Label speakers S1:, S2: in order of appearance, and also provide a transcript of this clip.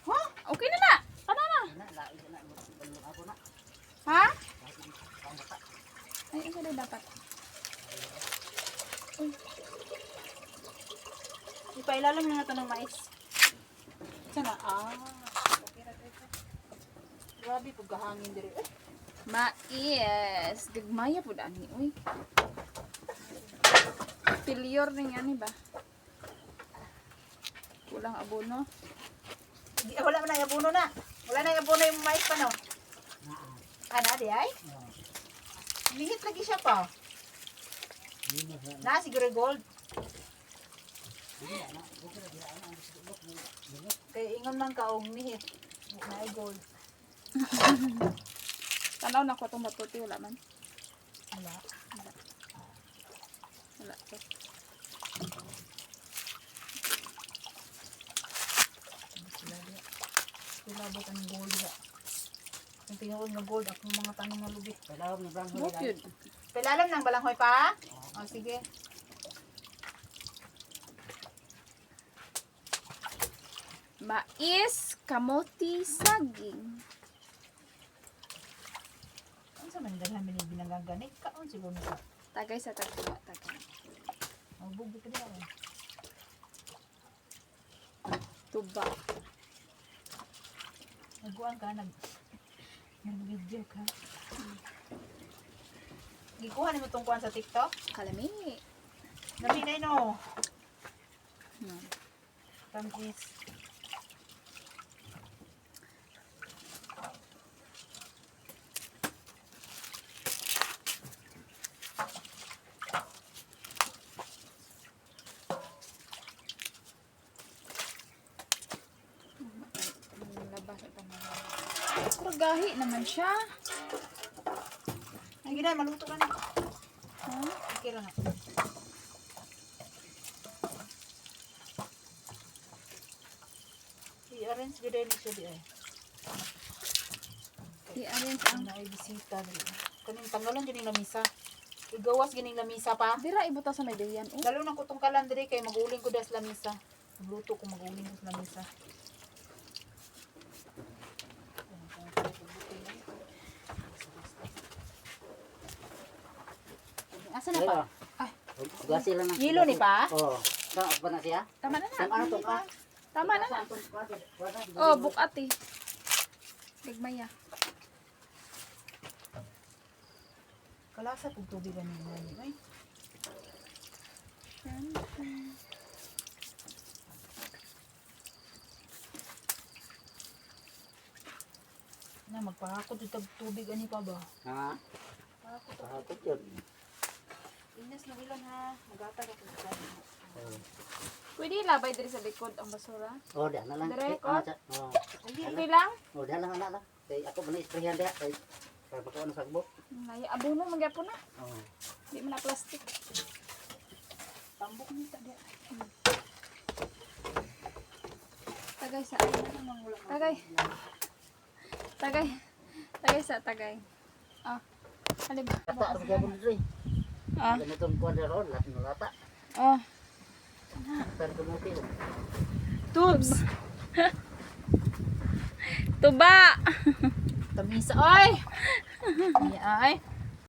S1: Huh? Okay na na. Kana na. Ha? Ay, ano na dapat? Uy. Ipailalam na natin ng mais. Sana, okay na tayo. Grabe, pagkahangin diri. Mais. Digmaya po dani. Uy. Pilior rin yan, ba? Kulang abono.
S2: Wala na yung abono na. Wala na yung abono yung mais pa, no? Ana, di ay? Lihit lagi siya pa. Na, siguro gold. Kaya ingon man ka og nihit. Na ay gold.
S1: Tanaw na ko itong matuti. Wala man.
S2: Wala.
S1: Wala to.
S2: Kulabot ang gold ya. Ang tingawag na gold akong mga tanong nga lubi.
S3: Palaw ni Bang
S1: What yun?
S2: Pelalam ng balanghoy pa? O sige.
S1: Mais, kamote, saging.
S2: Ano sa man dalhan min binanggaganit ka on siguro na.
S1: Tagay sa tagtuwa. Tagay.
S2: O bugi ka diha.
S1: Tuba.
S2: Naguan ka nag-video ka. Gikuha nimo tong kuan sa TikTok?
S1: Kalami.
S2: Nami na no.
S1: Hmm.
S2: Tamis.
S1: Labas ito na. Pero gahi naman siya.
S2: Ay gina maluto ka na.
S1: Huh?
S2: Okay lang. I-arrange gid ni siya di ay.
S1: I-arrange ang...
S2: Ang ay bisita dili. Kaning tanggalan gid ning lamisa. Igawas gid ning lamisa pa.
S1: Dira ibuta sa may dayan. Oh.
S2: Lalo na kutong kalan diri kay maguling ko das lamisa. Magluto ko maguling ko sa lamisa. Asa na pa? Ay,
S3: Gasi lang.
S2: yelo ni pa?
S3: Oh. Saan pa na siya?
S1: Tama na na.
S3: Saan ano to ka?
S1: Tama na na. Oh, bukati. Gagmaya.
S2: Kalasa pug tubig ani mo ay. Na magpahakot ito tubig ani pa ba?
S3: Ha?
S2: Pahakot.
S3: Pahakot yun.
S2: Inas na ilan ha. Magata ka pug
S3: Oh.
S1: Pwede ilabay diri sa likod ang basura.
S3: Oh, dah na lang.
S1: Direct,
S3: Ano siya? Oh.
S1: Okay lang?
S3: Oh, dah lang na lang. Kay ako man isprehan dia kay para bako ano sagbok.
S1: Ay, abono magyapon na.
S3: Oh.
S1: Di man na plastic.
S2: tambok ni ta dia.
S1: Tagay sa Tagay. Tagay. Tagay sa tagay. Ah. Ano ba?
S3: Kata sa gabon diri.
S1: Ah.
S3: Ganitong kuadro ron, lahat ng lata.
S1: Oh.
S3: Pero kumuti.
S1: Tubs. Tuba.
S2: Tamisa ay. Ni ay.